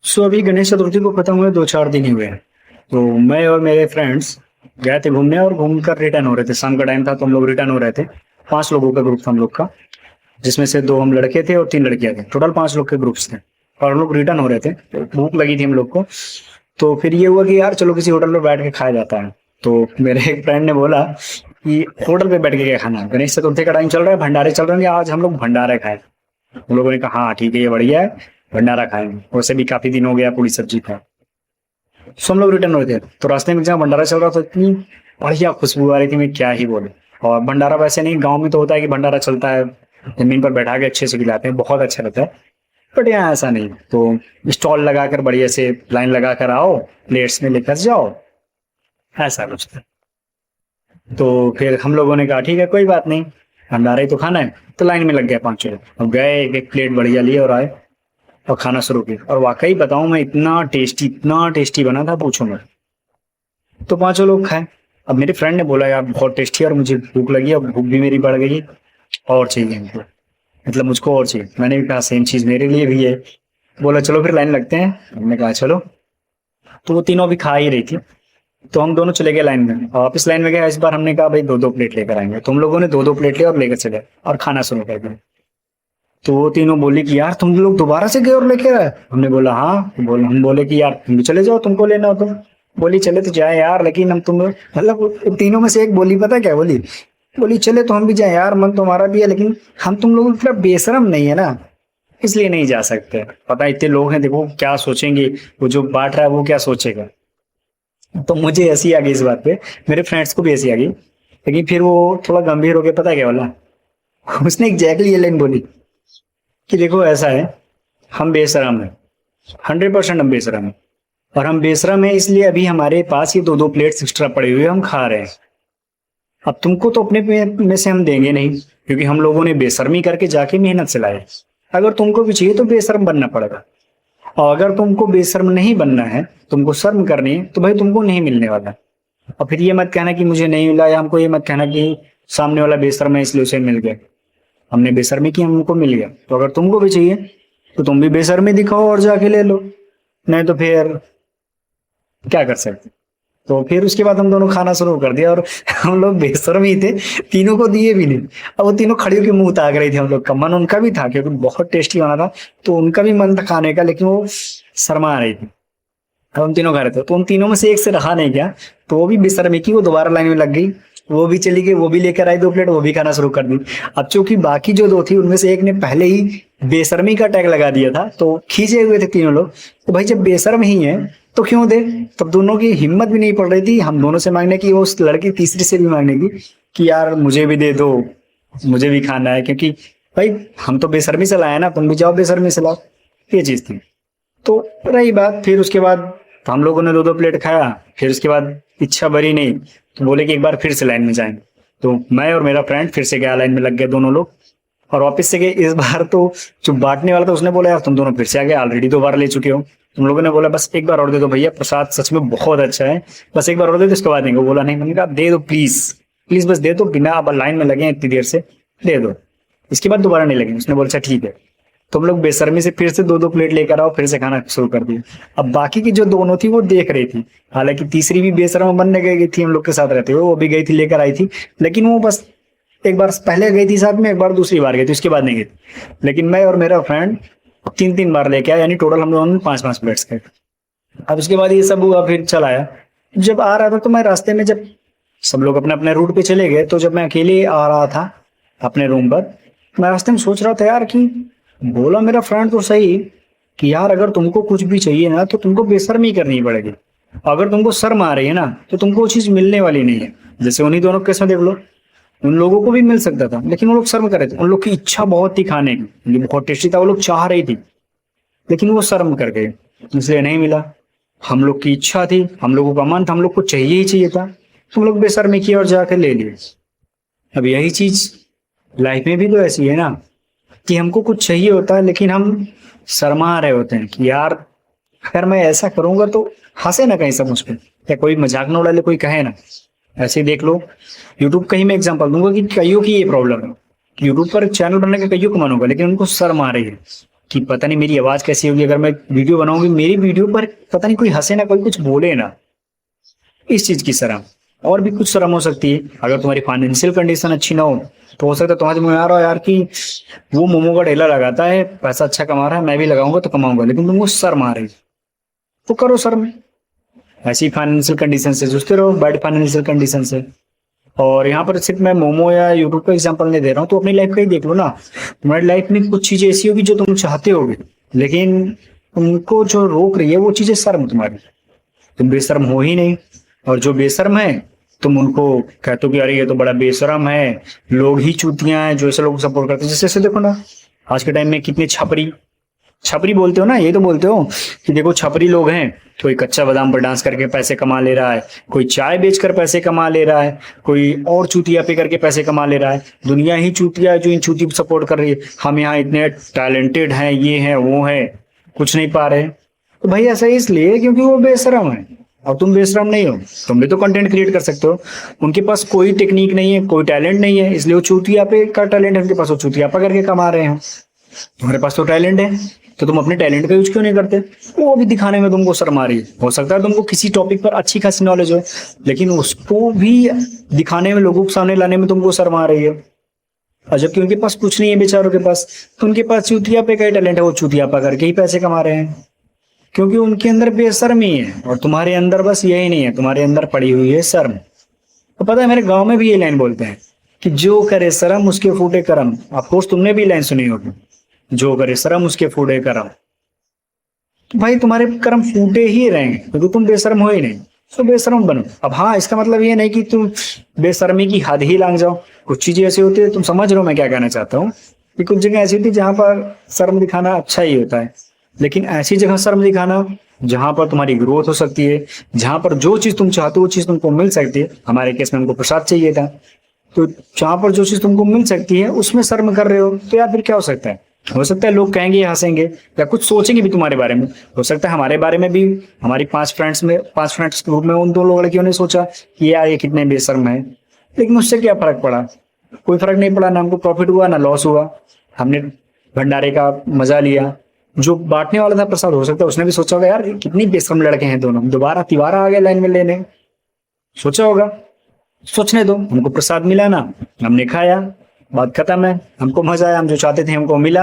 सो अभी गणेश चतुर्थी को खत्म हुए 2-4 दिन ही हुए हैं। तो मैं और मेरे फ्रेंड्स गए थे घूमने और घूम कर रिटर्न हो रहे थे। शाम का टाइम था तो हम लोग रिटर्न हो रहे थे। 5 लोगों का ग्रुप था हम लोग का, जिसमें से 2 हम लड़के थे और 3 लड़कियां थे। टोटल 5 लोग के ग्रुप्स थे और हम लोग रिटर्न हो रहे थे। तो भूख लगी थी हम लोग को। तो फिर ये हुआ कि यार चलो किसी होटल पर बैठ के खाया जाता है। तो मेरे एक फ्रेंड ने बोला कि होटल पे बैठ के क्या खाना है, गणेश चतुर्थी का टाइम चल रहा है, भंडारे चल रहे हैं, आज हम लोग भंडारे खाए। हम लोगों ने कहा हाँ ठीक है, ये बढ़िया है, भंडारा खाएंगे। वैसे भी काफी दिन हो गया पूरी सब्जी खाए। सो हम लोग रिटर्न हो रहे थे तो रास्ते में जहाँ भंडारा चल रहा था, इतनी बढ़िया खुशबू आ रही थी, मैं क्या ही बोले। और भंडारा वैसे नहीं, गाँव में तो होता है कि भंडारा चलता है, जमीन पर बैठा के अच्छे से खिलाते हैं, बहुत अच्छा रहता है। बट यहाँ ऐसा नहीं। तो स्टॉल लगाकर बढ़िया से लाइन लगा कर आओ, प्लेट्स में लेकर जाओ, ऐसा कुछ था। तो फिर हम लोगों ने कहा ठीक है कोई बात नहीं, भंडारा ही तो खाना है। तो लाइन में लग गया 5 लोग, अब गए एक एक प्लेट बढ़िया लिए और आए और खाना शुरू किया। और वाकई बताऊं मैं, इतना टेस्टी बना था पूछो मत। तो 5 लोग खाए। अब मेरे फ्रेंड ने बोला यार बहुत टेस्टी है और मुझे भूख लगी, और भूख भी मेरी बढ़ गई, और चाहिए हमको, मतलब मुझको और चाहिए। मैंने भी कहा सेम चीज मेरे लिए भी है। बोला चलो फिर लाइन लगते हैं। हमने कहा चलो। तो वो तीनों भी खा ही रही थी। तो हम दोनों चले गए लाइन में और वापस लाइन में गए। इस बार हमने कहा भाई 2-2 प्लेट लेकर आएंगे। तो हम लोगों ने 2-2 प्लेट लिया और लेकर चले और खाना शुरू कर दिया। तो वो तीनों बोली कि यार तुम लोग दोबारा से गए और लेके आए। हमने बोला हाँ। तो हम बोले कि यार तुम भी चले जाओ, तुमको लेना हो तो। बोली चले तो जाए यार, लेकिन हम तुम मतलब तीनों में से एक बोली, पता क्या बोली? बोली चले तो हम भी जाए यार, मन तो हमारा भी है, लेकिन हम तुम लोगों की तरह बेशरम नहीं है ना, इसलिए नहीं जा सकते। पता है इतने लोग हैं, देखो क्या सोचेंगे, वो जो बांट रहा है वो क्या सोचेगा। तो मुझे हंसी आ गई इस बात पे, मेरे फ्रेंड्स को भी हंसी आ गई। लेकिन फिर वो थोड़ा गंभीर हो गया, पता है क्या बोला? उसने एग्जैक्टली ये लाइन बोली कि देखो ऐसा है, हम बेशरम है, 100% हम बेशरम है। और हम बेशरम है इसलिए अभी हमारे पास ये 2-2 प्लेट्स एक्स्ट्रा पड़े हुए हम खा रहे हैं। अब तुमको तो अपने में से हम देंगे नहीं, क्योंकि हम लोगों ने बेशर्मी करके जाके मेहनत से लाए। अगर तुमको भी चाहिए तो बेशर्म बनना पड़ेगा। और अगर तुमको बेशर्म नहीं बनना है, तुमको शर्म करनी है, तो भाई तुमको नहीं मिलने वाला। और फिर ये मत कहना कि मुझे नहीं मिला, या हमको ये मत कहना कि सामने वाला बेशर्म है इसलिए उसे मिल गया। हमने बेशर्मी की, हमको मिल गया। तो अगर तुमको भी चाहिए तो तुम भी बेशर्मी दिखाओ और जाके ले लो, नहीं तो फिर क्या कर सकते। तो फिर उसके बाद हम दोनों खाना शुरू कर दिया और हम लोग बेशर्म ही थे, तीनों को दिए भी नहीं। अब वो तीनों खड़ी होकर मुंह ताक रही थी। हम लोग का मन उनका भी था क्योंकि बहुत टेस्टी बना था, तो उनका भी मन था खाने का, लेकिन वो शर्मा रही थी। अब हम तीनों खा रहे थे तो उन तीनों में से एक से रहा नहीं गया, तो वो भी बेशर्मी की, वो दोबारा लाइन में लग गई। वो भी चली गई, वो भी लेकर आई 2 प्लेट, वो भी खाना शुरू कर दी। अब चूंकि बाकी जो 2 थी उनमें से एक ने पहले ही बेशर्मी का टैग लगा दिया था, तो खींचे हुए थे तीनों लोग। तो भाई जब बेशर्म ही है तो क्यों दे। तब दोनों की हिम्मत भी नहीं पड़ रही थी हम दोनों से मांगने की, वो उस लड़की तीसरी से भी मांगने की कि यार मुझे भी दे दो, मुझे भी खाना है, क्योंकि भाई हम तो बेशर्मी से लाए ना, तुम भी जाओ बेशर्मी से लाओ। ये चीज थी। तो रही बात, फिर उसके बाद तो हम लोगों ने 2-2 प्लेट खाया। फिर उसके बाद इच्छा भरी नहीं, तो बोले कि एक बार फिर से लाइन में जाएंगे। तो मैं और मेरा फ्रेंड फिर से गया, लाइन में लग गए दोनों लोग और वापस से गए। इस बार तो जो बांटने वाला था उसने बोला यार तुम दोनों फिर से आ गए, ऑलरेडी 2 बार ले चुके हो। तुम लोगों ने बोला बस एक बार और दे दो भैया, प्रसाद सच में बहुत अच्छा है, बस एक बार और दे दो, इसके बाद देंगे। वो बोला नहीं। मैंने कहा दे दो प्लीज, प्लीज बस दे दो, बिना अब लाइन में लगे हैं इतनी देर से, दे दो। इसके बाद दोबारा नहीं लगेंगे। उसने बोला अच्छा ठीक है। तुम लोग बेशर्मी से फिर से 2-2 प्लेट लेकर आओ, फिर से खाना शुरू कर दिया। अब बाकी की जो दोनों थी वो देख रही थी, हालांकि तीसरी भी बेशर्म बनने गई थी हम लोग के साथ रहते हुए, वो भी गई थी लेकर आई थी, लेकिन वो बस एक बार पहले गई थी साथ में, एक बार दूसरी बार गई थी, उसके बाद नहीं गई थी। लेकिन मैं और मेरा फ्रेंड 3-3 बार लेके आया, यानी टोटल हम लोगों ने 5-5 प्लेट्स खाए। अब उसके बाद ये सब हुआ, फिर चल आया। जब आ रहा था तो मैं रास्ते में, जब सब लोग अपने अपने रूट पे चले गए, तो जब मैं अकेले आ रहा था अपने रूम पर, मैं रास्ते में सोच रहा था यार कि बोला मेरा फ्रेंड तो सही कि यार अगर तुमको कुछ भी चाहिए ना तो तुमको बेशर्मी करनी पड़ेगी। अगर तुमको शर्म आ रही है ना तो तुमको वो चीज मिलने वाली नहीं है। जैसे उन्हीं दोनों के साथ देख लो, उन लोगों को भी मिल सकता था लेकिन वो लोग शर्म कर रहे थे। उन लोग की इच्छा बहुत थी खाने की, ये बहुत टेस्टी था, वो लोग चाह रही थी, लेकिन वो शर्म कर गए, इसलिए नहीं मिला। हम लोग की इच्छा थी, हम लोगों का मन था, हम लोग को चाहिए ही चाहिए था, तो हम लोग बेशर्मी किए और जाकर ले लिए। अब यही चीज लाइफ में भी तो ऐसी है ना, कि हमको कुछ चाहिए होता है लेकिन हम शर्मा रहे होते हैं कि यार अगर मैं ऐसा करूंगा तो हंसे ना कहीं सब मुझ पे, या कोई मजाक न उड़ा ले, कोई कहे ना। ऐसे ही देख लो, यूट्यूब का ही मैं एग्जांपल दूंगा कि कईयों की ये प्रॉब्लम है कि यूट्यूब पर चैनल बनने का कईयों को मन होगा लेकिन उनको शर्म आ रही है। कि पता नहीं मेरी आवाज कैसी होगी अगर मैं वीडियो बनाऊंगी, मेरी वीडियो पर पता नहीं कोई हंसे ना, कोई कुछ बोले ना, इस चीज की शर्म। और भी कुछ शर्म हो सकती है, अगर तुम्हारी फाइनेंशियल कंडीशन अच्छी ना हो तो हो सकता है तुम्हारे दिमाग में आ रहा हो यार कि वो मोमो का ठेला लगाता है, पैसा अच्छा कमा रहा है, मैं भी लगाऊंगा तो कमाऊंगा, लेकिन तुमको शर्म आ रही, तो करो शर्म। ऐसी फाइनेंशियल कंडीशन से जूझते रहो, बैड फाइनेंशियल कंडीशन से। और यहाँ पर सिर्फ मैं मोमो या यूट्यूब का एग्जांपल नहीं दे रहा हूँ, तो अपनी लाइफ का ही देख लो ना। तुम्हारी लाइफ में कुछ चीजें ऐसी होगी जो तुम चाहते होगे, लेकिन तुमको जो रोक रही है वो चीजें शर्म तुम्हारी, तुम बेशर्म हो ही नहीं। और जो बेशर्म है तुम उनको कहते हो कि अरे ये तो बड़ा बेशर्म है, लोग ही चूतियां हैं जो ऐसे लोग सपोर्ट करते हैं। जैसे ऐसे देखो ना, आज के टाइम में कितने छपरी, छपरी बोलते हो ना, ये तो बोलते हो कि देखो छपरी लोग हैं, कोई कच्चा बादाम पर डांस करके पैसे कमा ले रहा है, कोई चाय बेचकर पैसे कमा ले रहा है, कोई और चूतिया पे करके पैसे कमा ले रहा है। दुनिया ही चूतिया है जो इन चूती को सपोर्ट कर रही है। हम यहाँ इतने टैलेंटेड हैं, ये है वो है, कुछ नहीं पा रहे। तो भाई ऐसा इसलिए क्योंकि वो बेशरम है और तुम बेशरम नहीं हो। तुम भी तो कंटेंट क्रिएट कर सकते हो। उनके पास कोई टेक्निक नहीं है, कोई टैलेंट नहीं है, इसलिए वो चूतिया पे का टैलेंट है उनके पास, वो चूतिया पे करके कमा रहे हैं। तुम्हारे पास तो टैलेंट है, तो तुम अपने टैलेंट का यूज क्यों नहीं करते? वो भी दिखाने में तुमको शर्म आ रही है। हो सकता है तुमको किसी टॉपिक पर अच्छी खासी नॉलेज हो, लेकिन उसको भी दिखाने में, लोगों के सामने लाने में तुमको शर्म आ रही है। और जबकि उनके पास कुछ नहीं है बेचारों के पास, तो उनके पास चूतिया पे का ही टैलेंट है, वो चूतिया पा करके ही पैसे कमा रहे हैं, क्योंकि उनके अंदर बेशर्मी है। और तुम्हारे अंदर बस यही नहीं है, तुम्हारे अंदर पड़ी हुई है शर्म। तो पता है मेरे गांव में भी ये लाइन बोलते हैं कि जो करे शर्म उसके फूटे करम। ऑफकोर्स तुमने भी लाइन सुनी होगी, जो करे शर्म उसके फूटे करम। तो भाई तुम्हारे कर्म फूटे ही रहेंगे क्योंकि तुम बेशर्म हो ही नहीं, तो बेशर्म बनो। अब हाँ, इसका मतलब ये नहीं कि तुम बेशर्मी की हद ही लांग जाओ। कुछ चीजें ऐसी होती है, तुम समझ रहे हो मैं क्या कहना चाहता हूँ, कि कुछ जगह ऐसी होती है जहां पर शर्म दिखाना अच्छा ही होता है, लेकिन ऐसी जगह शर्म दिखाना जहां पर तुम्हारी ग्रोथ हो सकती है, जहां पर जो चीज तुम चाहते हो वो चीज तुमको मिल सकती है। हमारे केस में हमको प्रसाद चाहिए था, तो जहां पर जो चीज तुमको मिल सकती है उसमें शर्म कर रहे हो, तो यार फिर क्या हो सकता है? हो सकता है लोग कहेंगे, हंसेंगे या कुछ सोचेंगे भी तुम्हारे बारे में। हो सकता है हमारे बारे में भी, हमारी 5 फ्रेंड्स ग्रुप में उन 2 लड़कियों ने सोचा कि यार ये कितने बेशर्म है, लेकिन उससे क्या फर्क पड़ा? कोई फर्क नहीं पड़ा, ना हमको प्रॉफिट हुआ ना लॉस हुआ। हमने भंडारे का मजा लिया। जो बांटने वाला था प्रसाद, हो सकता है उसने भी सोचा होगा यार कितनी बेशर्म लड़के हैं दोनों, दोबारा तिबारा आ गए लाइन में लेने, सोचा होगा। सोचने दो, हमको प्रसाद मिला ना, हमने खाया, बात खत्म है। हमको मजा आया, हम जो चाहते थे हमको मिला।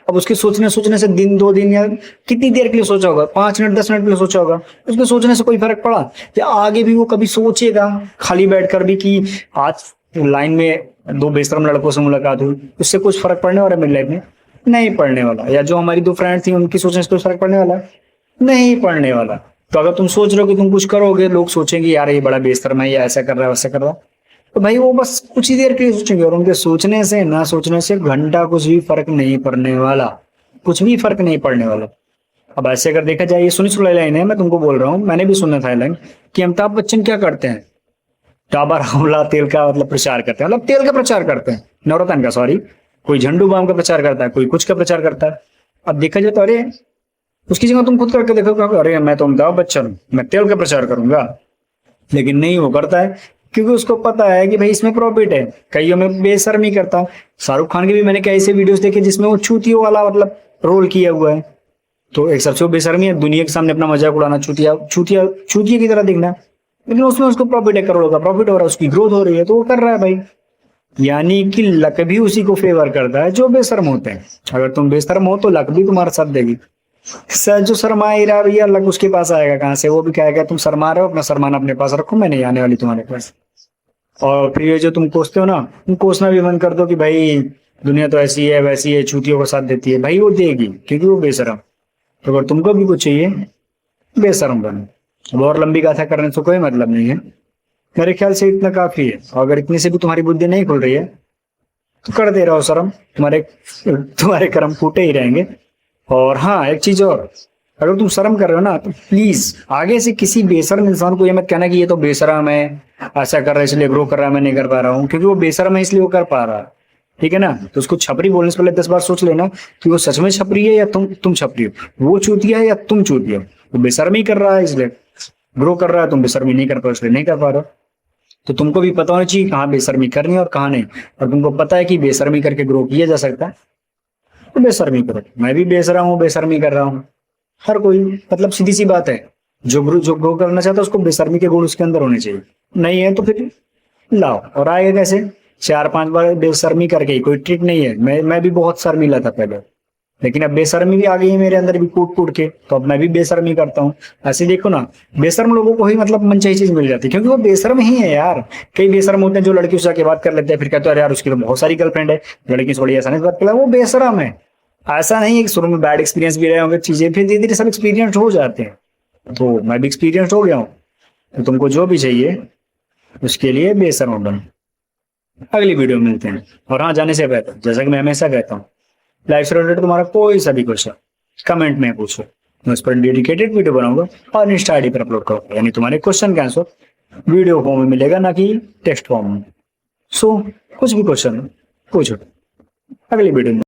अब उसके सोचने सोचने से दिन 2 दिन या कितनी देर के लिए सोचा होगा, 5 मिनट 10 मिनट के लिए सोचा होगा, उसके सोचने से कोई फर्क पड़ा? या आगे भी वो कभी सोचेगा खाली बैठकर भी कि आज लाइन में 2 बेशरम लड़कों से मुलाकात हुई, उससे कुछ फर्क पड़ने वाला है मेरी लाइफ में? नहीं पड़ने वाला। या जो हमारी 2 फ्रेंड थी उनकी सोचने से कुछ फर्क पड़ने वाला? नहीं पड़ने वाला। तो अगर तुम सोच रहे हो कि तुम कुछ करोगे, लोग सोचेंगे यार ये बड़ा बेशर्म है, या ऐसा कर रहा है वैसा कर रहा है, तो भाई वो बस कुछ ही देर के लिए सोचेंगे। और उनके सोचने से ना सोचने से घंटा कुछ भी फर्क नहीं पड़ने वाला, कुछ भी फर्क नहीं पड़ने वाला। अब ऐसे अगर देखा जाए, ये सुनी सुनाई लाइन है, मैं तुमको बोल रहा हूँ, मैंने भी सुना था लाइन, कि अमिताभ बच्चन क्या करते हैं, डाबर आंवला तेल का मतलब प्रचार करते हैं, मतलब तेल का प्रचार करते हैं, नवरत्न का, सॉरी। कोई झंडू बाम का प्रचार करता है, कोई कुछ का प्रचार करता है। अब देखा जाए तो अरे उसकी जगह तुम खुद करके देखो, अरे मैं तो अमिताभ बच्चन हूँ, मैं तेल का प्रचार करूंगा। लेकिन नहीं, वो करता है क्योंकि उसको पता है कि भाई इसमें प्रॉफिट है। कईयों में बेशर्मी करता। शाहरुख खान के भी मैंने कई ऐसे वीडियोस देखे जिसमें वो चूतियों वाला मतलब रोल किया हुआ है। तो एक सबसे बेशर्मी है दुनिया के सामने अपना मजाक उड़ाना, चूतिया चूतिया चूतिया की तरह दिखना, लेकिन उसमें उसको प्रॉफिट है, करोड़ों का प्रॉफिट हो रहा है, उसकी ग्रोथ हो रही है, तो वो कर रहा है भाई। यानी कि लक भी उसी को फेवर करता है जो बेशर्म होते हैं। अगर तुम बेशर्म हो तो लक भी तुम्हारा साथ देगी। सर जो शर्मा ही रहा भैया, लक उसके पास आएगा कहाँ से? वो भी कहेगा तुम शर्मा रहे हो, अपना शर्माना अपने पास रखो, मैं नहीं आने वाली तुम्हारे पास। और फिर ये जो तुम कोसते हो ना, तुम कोसना भी बंद कर दो कि भाई दुनिया तो ऐसी है वैसी है, चूतियों का साथ देती है। भाई वो देगी क्योंकि वो बेशरम। तो अगर तुमको भी कुछ चाहिए, बेशरम बनो। अब और लंबी गाथा करने से कोई मतलब नहीं है, मेरे ख्याल से इतना काफी है। और अगर इतने से भी तुम्हारी बुद्धि नहीं खुल रही है तो कर दे रहो शर्म, तुम्हारे तुम्हारे कर्म फूटे ही रहेंगे। और हाँ, एक चीज और, अगर तुम शर्म कर रहे हो ना तो प्लीज आगे से किसी बेशर्म इंसान को ये मत कहना कि ये तो बेशर्म है, ऐसा कर रहा है इसलिए ग्रो कर रहा है, मैं नहीं कर पा रहा हूँ, क्योंकि वो बेशर्म है इसलिए वो कर पा रहा है। ठीक है ना? तो उसको छपरी बोलने से पहले 10 बार सोच लेना कि वो सच में छपरी है या तुम छपरी हो, वो चूतिया है या तुम चूतिया हो। वो बेशर्मी कर रहा है इसलिए ग्रो कर रहा है, तुम बेशर्मी नहीं कर पा इसलिए नहीं कर पा रहे हो। तो तुमको भी पता होना चाहिए कहाँ बेशर्मी करनी है और कहाँ नहीं। और तुमको पता है कि बेशर्मी करके ग्रो किया जा सकता है, तो बेशर्मी करो। मैं भी बेशरम हूँ, बेशर्मी कर रहा हूँ। हर कोई, मतलब सीधी सी बात है, जो ग्रो करना चाहता है उसको बेशर्मी के गुण उसके अंदर होने चाहिए। नहीं है तो फिर लाओ। और आएगा कैसे? 4-5 बार बेशर्मी करके ही, कोई ट्रिक नहीं है। मैं भी बहुत शर्मीला था पहले, लेकिन अब बेशर्मी भी आ गई है मेरे अंदर भी कूट कूट के, तो अब मैं भी बेशर्मी करता हूँ। ऐसे देखो ना, बेशर्म लोगों को ही मतलब मनचाही चीज मिल जाती है, क्योंकि वो बेशर्म ही है यार। कई बेशर्म होते हैं जो लड़की से जाके बात कर लेते हैं, फिर कहते हैं अरे यार उसकी तो बहुत सारी गर्लफ्रेंड है, लड़की से बड़ी आसानी से बात कर ले, वो बेशर्म है। ऐसा नहीं है कि शुरू में बैड एक्सपीरियंस भी रहे होंगे चीजें, फिर धीरे धीरे सब एक्सपीरियंस हो जाते हैं। तो मैं भी एक्सपीरियंस हो गया हूँ। तो तुमको जो भी चाहिए उसके लिए बेशर्म बनो। अगली वीडियो में मिलते हैं। और हाँ, जाने से पहले जैसा कि मैं हमेशा कहता हूँ, लाइफ से रिलेटेड तुम्हारा कोई सा भी क्वेश्चन कमेंट में पूछो, मैं उस पर डेडिकेटेड वीडियो बनाऊंगा और इंस्टा आईडी पर अपलोड करूंगा। यानी तुम्हारे क्वेश्चन का आंसर वीडियो फॉर्म में मिलेगा, ना कि टेक्स्ट फॉर्म में। सो कुछ भी क्वेश्चन पूछो अगली वीडियो में।